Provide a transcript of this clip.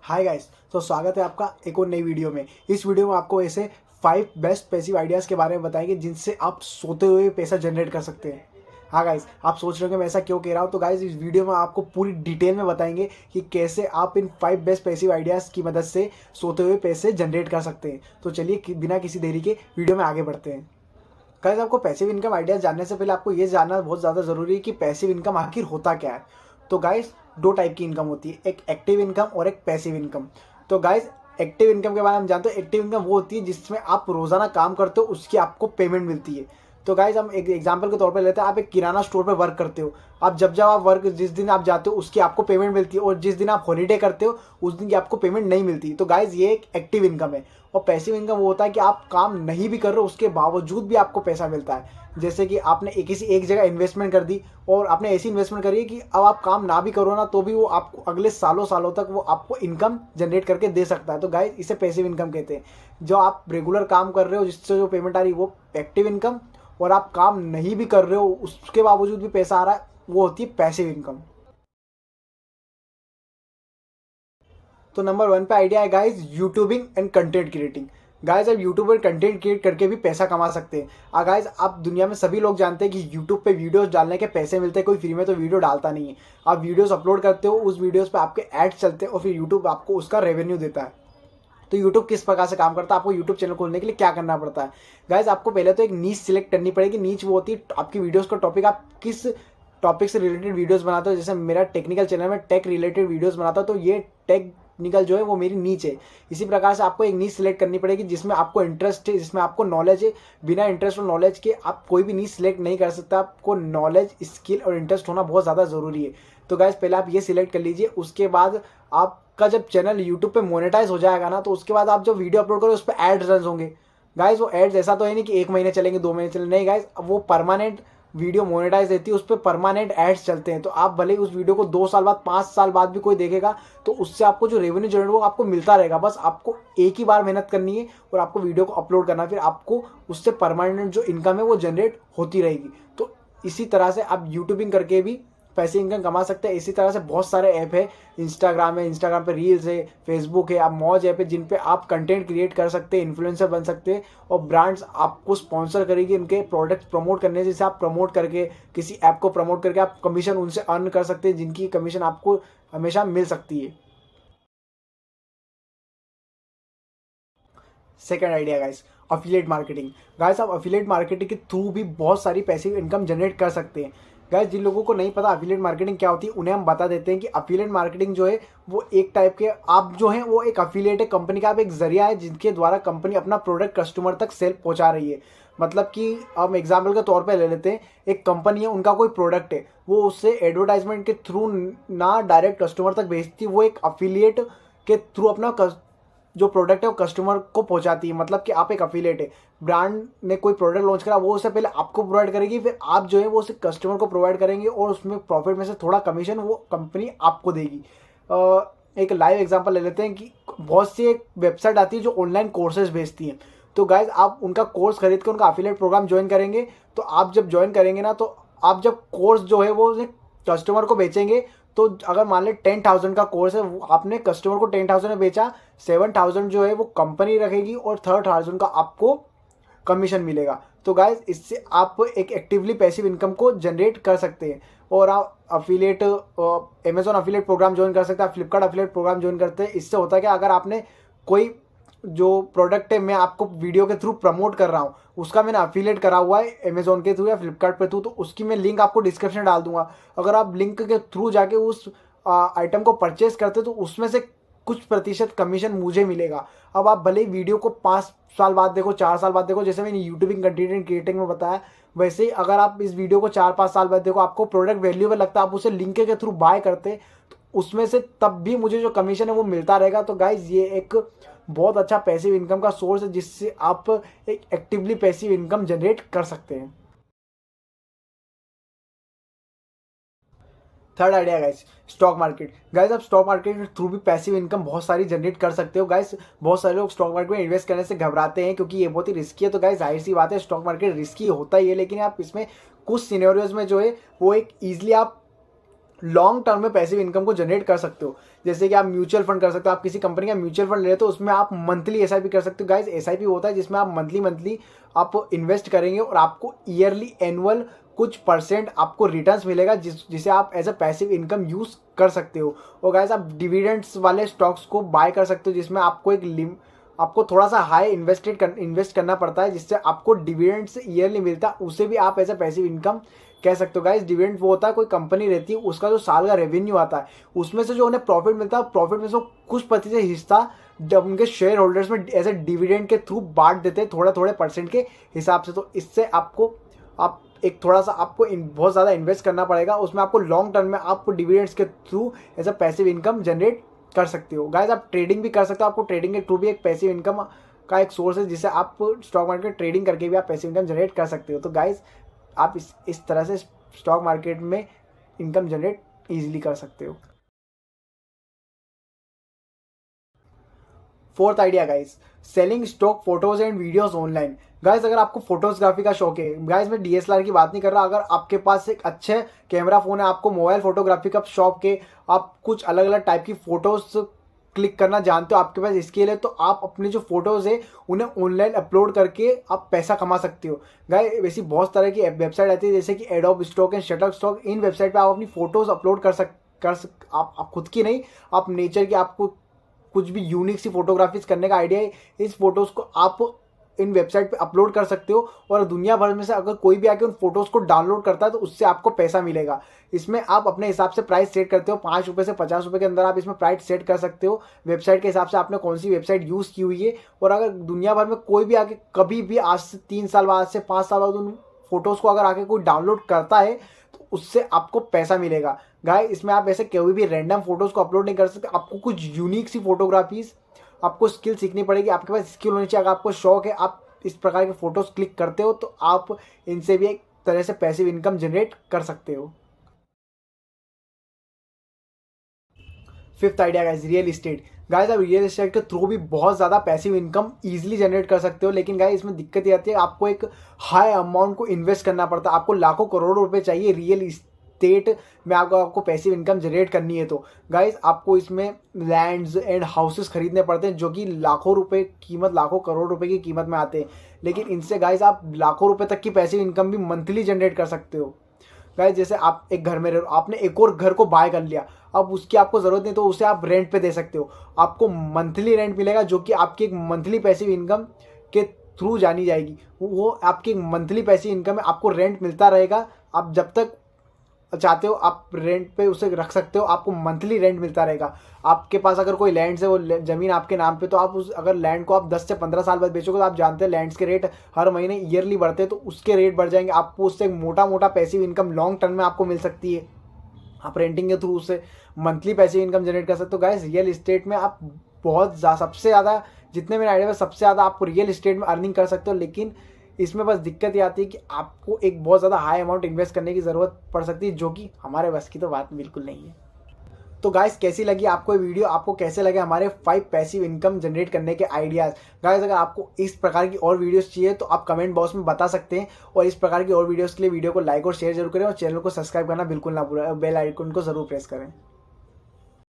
Hi guys. तो स्वागत है आपका एक और नई वीडियो में। इस वीडियो में आपको ऐसे 5 बेस्ट पैसिव आइडियाज़ के बारे में बताएंगे जिनसे आप सोते हुए पैसा जनरेट कर सकते हैं। हाँ गाइस, आप सोच रहे हो कि मैं ऐसा क्यों कह रहा हूँ, तो गाइस इस वीडियो में आपको पूरी डिटेल में बताएंगे कि कैसे आप इन 5 बेस्ट पैसिव आइडियाज़ की मदद से सोते हुए पैसे जनरेट कर सकते हैं। तो चलिए बिना किसी देरी के वीडियो में आगे बढ़ते हैं। गाइस, आपको पैसिव इनकम आइडियाज़ जानने से पहले आपको ये जानना बहुत ज़्यादा ज़रूरी है कि पैसिव इनकम आखिर होता क्या है। तो गाइस, 2 टाइप की इनकम होती है, एक एक्टिव इनकम और एक पैसिव इनकम। तो गाइस, एक्टिव इनकम के बारे में हम जानते हैं। एक्टिव इनकम वो होती है जिसमें आप रोज़ाना काम करते हो, उसकी आपको पेमेंट मिलती है। तो गाइस, हम एक एग्जांपल के तौर पर लेते हैं। आप एक किराना स्टोर पर वर्क करते हो। आप जब आप वर्क जिस दिन आप जाते हो उसकी आपको पेमेंट मिलती है, और जिस दिन आप हॉलीडे करते हो उस दिन की आपको पेमेंट नहीं मिलती। तो गाइस, ये एक एक्टिव इनकम है। और पैसिव इनकम वो होता है कि आप काम नहीं भी कर रहे हो उसके बावजूद भी आपको पैसा मिलता है। जैसे कि आपने किसी एक जगह इन्वेस्टमेंट कर दी, और आपने ऐसी इन्वेस्टमेंट करी है कि अब आप काम ना भी करो ना तो भी वो आपको अगले सालों सालों तक वो आपको इनकम जनरेट करके दे सकता है। तो गाइस, इसे पैसिव इनकम कहते हैं। जो आप रेगुलर काम कर रहे हो जिससे जो पेमेंट आ रही है वो एक्टिव इनकम, और आप काम नहीं भी कर रहे हो उसके बावजूद भी पैसा आ रहा है वो होती है पैसिव इनकम। तो नंबर 1 पे आइडिया है guys, YouTubing and content creating. Guys, आप यूट्यूब पर कंटेंट क्रिएट करके भी पैसा कमा सकते हैं। गाइस, आप दुनिया में सभी लोग जानते हैं कि यूट्यूब पे वीडियोस डालने के पैसे मिलते हैं। कोई फ्री में तो वीडियो डालता नहीं है। आप वीडियोस अपलोड करते हो, उस वीडियोस पे आपके एड्स चलते हैं और फिर यूट्यूब आपको उसका रेवेन्यू देता है। तो यूट्यूब किस प्रकार से काम करता है, आपको यूट्यूब चैनल खोलने के लिए क्या करना पड़ता है। गाइस, आपको पहले तो एक नीच सिलेक्ट करनी पड़ेगी। नीच वो होती है आपकी वीडियोस का टॉपिक, आप किस टॉपिक से रिलेटेड वीडियोस बनाते हो। जैसे मेरा टेक्निकल चैनल में टेक रिलेटेड वीडियोस बनाता हूं, तो ये टेक्निकल जो है वो मेरी नीच है। इसी प्रकार से आपको एक नीच सिलेक्ट करनी पड़ेगी जिसमें आपको इंटरेस्ट है, जिसमें आपको नॉलेज है। बिना इंटरेस्ट और नॉलेज के आप कोई भी नीच सिलेक्ट नहीं कर सकता। आपको नॉलेज, स्किल और इंटरेस्ट होना बहुत ज़्यादा ज़रूरी है। तो गाइस, पहले आप ये सिलेक्ट कर लीजिए। उसके बाद आपका जब चैनल यूट्यूब पे मोनेटाइज हो जाएगा ना, तो उसके बाद आप जो वीडियो अपलोड करो उस पर एड्स रन होंगे। गाइस, वो एड्स ऐसा तो है नहीं कि 1 महीने चलेंगे, 2 महीने चलेंगे, नहीं गाइस, वो परमानेंट वीडियो मोनेटाइज रहती है, उस पर परमानेंट एड्स चलते हैं। तो आप भले ही उस वीडियो को 2 साल बाद, 5 साल बाद भी कोई देखेगा तो उससे आपको जो रेवेन्यू जनरेट होगा आपको मिलता रहेगा। बस आपको एक ही बार मेहनत करनी है और आपको वीडियो को अपलोड करना है, फिर आपको उससे परमानेंट जो इनकम है वो जनरेट होती रहेगी। तो इसी तरह से आप यूट्यूबिंग करके भी पैसे इनकम कमा सकते हैं। इसी तरह से बहुत सारे ऐप है। इंस्टाग्राम है, इंस्टाग्राम पे रील्स है, फेसबुक है, आप मौज ऐप है जिन पे आप कंटेंट क्रिएट कर सकते हैं, इन्फ्लुएंसर बन सकते हैं, और ब्रांड्स आपको स्पॉन्सर करेगी इनके प्रोडक्ट प्रमोट करने से। आप प्रमोट करके, किसी ऐप को प्रमोट करके आप कमीशन उनसे अर्न कर सकते हैं, जिनकी कमीशन आपको हमेशा मिल सकती है। Second idea guys, affiliate marketing. Guys, आप अफिलिएट मार्केटिंग के थ्रू भी बहुत सारी पैसिव इनकम जनरेट कर सकते हैं। गाइस, जिन लोगों को नहीं पता अफिलिएट मार्केटिंग क्या होती है उन्हें हम बता देते हैं कि अफिलिएट मार्केटिंग जो है वो एक टाइप के, आप जो है वो एक अफिलिएट है, कंपनी का आप एक जरिया है जिनके द्वारा कंपनी अपना प्रोडक्ट कस्टमर तक सेल पहुंचा रही है। मतलब कि हम एग्जाम्पल के तौर पे ले लेते हैं, एक कंपनी है, उनका कोई प्रोडक्ट है, वो उससे एडवर्टाइजमेंट के थ्रू ना डायरेक्ट कस्टमर तक भेजती, वो एक अफिलिएट के थ्रू अपना जो प्रोडक्ट है वो कस्टमर को पहुंचाती है। मतलब कि आप एक अफिलिएट है, ब्रांड ने कोई प्रोडक्ट लॉन्च करा, वो उससे पहले आपको प्रोवाइड करेगी, फिर आप जो है वो उसे कस्टमर को प्रोवाइड करेंगे, और उसमें प्रॉफिट में से थोड़ा कमीशन वो कंपनी आपको देगी। एक लाइव एग्जांपल ले लेते हैं कि बहुत सी एक वेबसाइट आती है जो ऑनलाइन कोर्सेज भेजती हैं। तो गाइज, आप उनका कोर्स खरीद के उनका अफिलिएट प्रोग्राम ज्वाइन करेंगे। तो आप जब ज्वाइन करेंगे ना, तो आप जब कोर्स जो है वो कस्टमर को बेचेंगे, तो अगर मान लें 10,000 का कोर्स है, आपने कस्टमर को 10,000 में बेचा, 7,000 जो है वो कंपनी रखेगी और 3,000 का आपको कमीशन मिलेगा। तो गाइज, इससे आप एक एक्टिवली पैसिव इनकम को जनरेट कर सकते हैं। और आप affiliate, Amazon affiliate programme join कर सकते हैं, फ्लिपकार्ट अफिलिएट प्रोग्राम ज्वाइन करते हैं। इससे होता है कि अगर आपने कोई जो प्रोडक्ट है मैं आपको वीडियो के थ्रू प्रमोट कर रहा हूँ, उसका मैंने अफिलिएट करा हुआ है अमेजोन के थ्रू या फ्लिपकार्ट पे थ्रू, तो उसकी मैं लिंक आपको डिस्क्रिप्शन में डाल दूंगा। अगर आप लिंक के थ्रू जाके उस आइटम को परचेस करते तो उसमें से कुछ प्रतिशत कमीशन मुझे मिलेगा। अब आप भले ही वीडियो को 5 साल बाद देखो, 4 साल बाद देखो, जैसे मैंने यूट्यूबिंग कंटेंट क्रिएटिंग में बताया, वैसे ही अगर आप इस वीडियो को 4-5 साल बाद देखो, आपको प्रोडक्ट वैल्यूएबल लगता है, आप उसे लिंक के थ्रू बाय करते, तो उसमें से तब भी मुझे जो कमीशन है वो मिलता रहेगा। तो गाइज, ये एक बहुत अच्छा पैसिव इनकम का सोर्स है जिससे आप एक एक्टिवली पैसिव इनकम जनरेट कर सकते हैं। Third idea guys, stock market. Guys, आप स्टॉक मार्केट के थ्रू भी पैसिव इनकम बहुत सारी जनरेट कर सकते हो। गाइस, बहुत सारे लोग स्टॉक मार्केट में इन्वेस्ट करने से घबराते हैं क्योंकि ये बहुत ही रिस्की है। तो गाइस, जाहिर सी बात है, स्टॉक मार्केट रिस्की होता ही है, लेकिन आप इसमें कुछ सिनेरियोज में जो है वो एक ईजिली आप लॉन्ग टर्म में पैसिव इनकम को जनरेट कर सकते हो। जैसे कि आप म्यूचुअल फंड कर सकते हो, आप किसी कंपनी का म्यूचुअल फंड ले तो उसमें आप मंथली एसआईपी कर सकते हो। गाइस एसआईपी होता है जिसमें आप मंथली आप इन्वेस्ट करेंगे और आपको ईयरली एनुअल कुछ परसेंट आपको रिटर्न्स मिलेगा जिसे आप as a passive income use कर सकते हो। और गाइस आप डिविडेंड्स वाले स्टॉक्स को बाय कर सकते हो जिसमें आपको थोड़ा सा हाई इन्वेस्ट करना पड़ता है जिससे आपको डिविडेंड्स ईयरली मिलता है, उसे भी आप एज अ पैसिव इनकम कह सकते हो। गाइस डिविडेंड वो होता है, कोई कंपनी रहती है उसका जो साल का रेवेन्यू आता है उसमें से जो उन्हें प्रॉफिट मिलता है, प्रॉफिट में से कुछ प्रतिशत हिस्सा उनके शेयर होल्डर्स में एज ए डिविडेंड के थ्रू बांट देते हैं थोड़े थोड़े परसेंट के हिसाब से। तो इससे आपको बहुत ज़्यादा इन्वेस्ट करना पड़ेगा, उसमें आपको लॉन्ग टर्म में आपको डिविडेंड्स के through as a passive income generate कर सकते हो। गाइस आप ट्रेडिंग भी कर सकते हो, आपको ट्रेडिंग के थ्रू भी एक पैसिव इनकम का एक सोर्स है जिससे आप स्टॉक मार्केट में ट्रेडिंग करके भी आप पैसिव इनकम जनरेट कर सकते हो। तो गाइस आप इस तरह से स्टॉक मार्केट में इनकम जनरेट इजीली कर सकते हो। Fourth idea guys, selling stock photos and videos online. Guys अगर आपको फोटोग्राफी का शौक है, गाइस मैं डीएसएलआर की बात नहीं कर रहा, अगर आपके पास एक अच्छे कैमरा फोन है, आपको मोबाइल फोटोग्राफी का शौक है, आप कुछ अलग अलग टाइप की फोटोज क्लिक करना जानते हो, आपके पास स्किल है, तो आप अपनी जो फोटोज है उन्हें ऑनलाइन अपलोड करके आप पैसा कमा सकते हो। गाइस वैसी बहुत तरह की वेबसाइट आती है जैसे कि adobe stock and Shutterstock. In website पे आप अपनी फोटोज अपलोड आप खुद की नहीं, आप नेचर की, आपको कुछ भी यूनिक सी फोटोग्राफीज करने का आइडिया है, इस फोटोज को आप इन वेबसाइट पे अपलोड कर सकते हो और दुनिया भर में से अगर कोई भी आके उन फोटोज को डाउनलोड करता है तो उससे आपको पैसा मिलेगा। इसमें आप अपने हिसाब से प्राइस सेट करते हो, 5 रुपये से 50 रुपये के अंदर आप इसमें प्राइस सेट कर सकते हो वेबसाइट के हिसाब से आपने कौन सी वेबसाइट यूज़ की हुई है। और अगर दुनिया भर में कोई भी आके कभी भी आज से 3 साल बाद, आज से 5 साल बाद उन फोटोज़ को अगर आके कोई डाउनलोड करता है तो उससे आपको पैसा मिलेगा। गाइस इसमें आप ऐसे कोई भी रैंडम फोटोज़ को अपलोड नहीं कर सकते, आपको कुछ यूनिक सी फोटोग्राफीज, आपको स्किल सीखनी पड़ेगी, आपके पास स्किल होनी चाहिए। अगर आपको शौक है, आप इस प्रकार के फोटोज क्लिक करते हो तो आप इनसे भी एक तरह से पैसिव इनकम जनरेट कर सकते हो। Fifth idea guys, real estate. Guys आप रियल इस्टेट के थ्रू भी बहुत ज़्यादा पैसिव इनकम इजीली जनरेट कर सकते हो, लेकिन गाइस इसमें दिक्कत ये आती है, आपको एक हाई अमाउंट को इन्वेस्ट करना पड़ता है, आपको लाखों करोड़ों रुपए चाहिए रियल इस्टेट में आपको पैसिव इनकम जनरेट करनी है। तो गाइस आपको इसमें लैंड्स एंड हाउसेस खरीदने पड़ते हैं जो कि लाखों रुपए कीमत, लाखों करोड़ रुपए की कीमत में आते हैं, लेकिन इनसे गाइस आप लाखों रुपए तक की पैसिव इनकम भी मंथली जनरेट कर सकते हो। गाइस जैसे आप एक घर में रह रहे हो, आपने एक और घर को बाय कर लिया, अब उसकी आपको ज़रूरत नहीं तो उसे आप रेंट पे दे सकते हो, आपको मंथली रेंट मिलेगा जो कि आपकी एक मंथली पैसिव इनकम के थ्रू जानी जाएगी। वो आपकी एक मंथली पैसिव इनकम है, आपको रेंट मिलता रहेगा, आप जब तक चाहते हो आप रेंट पे उसे रख सकते हो, आपको मंथली रेंट मिलता रहेगा। आपके पास अगर कोई लैंड है, वो ज़मीन आपके नाम पे, तो आप अगर लैंड को आप 10 से 15 साल बाद बेचोगे तो आप जानते हैं लैंड्स के रेट हर महीने ईयरली बढ़ते हैं, तो उसके रेट बढ़ जाएंगे, आपको उससे मोटा मोटा पैसिव इनकम लॉन्ग टर्म में आपको मिल सकती है। आप रेंटिंग के थ्रू उससे मंथली पैसिव इनकम जनरेट कर सकते हो। गाइस रियल इस्टेट में आप सबसे ज़्यादा, जितने मेरे आइडिया में सबसे ज़्यादा आपको रियल इस्टेट में अर्निंग कर सकते हो, लेकिन इसमें बस दिक्कत ये आती है कि आपको एक बहुत ज़्यादा हाई अमाउंट इन्वेस्ट करने की ज़रूरत पड़ सकती है, जो कि हमारे बस की तो बात बिल्कुल नहीं है। तो गाइस कैसी लगी आपको ये वीडियो, आपको कैसे लगे हमारे 5 पैसिव इनकम जनरेट करने के आइडियाज़। गाइस अगर आपको इस प्रकार की और वीडियोस चाहिए तो आप कमेंट बॉक्स में बता सकते हैं, और इस प्रकार की और वीडियोस के लिए वीडियो को लाइक और शेयर जरूर करें और चैनल को सब्सक्राइब करना बिल्कुल ना भूलें, बेल आइकन को जरूर प्रेस करें।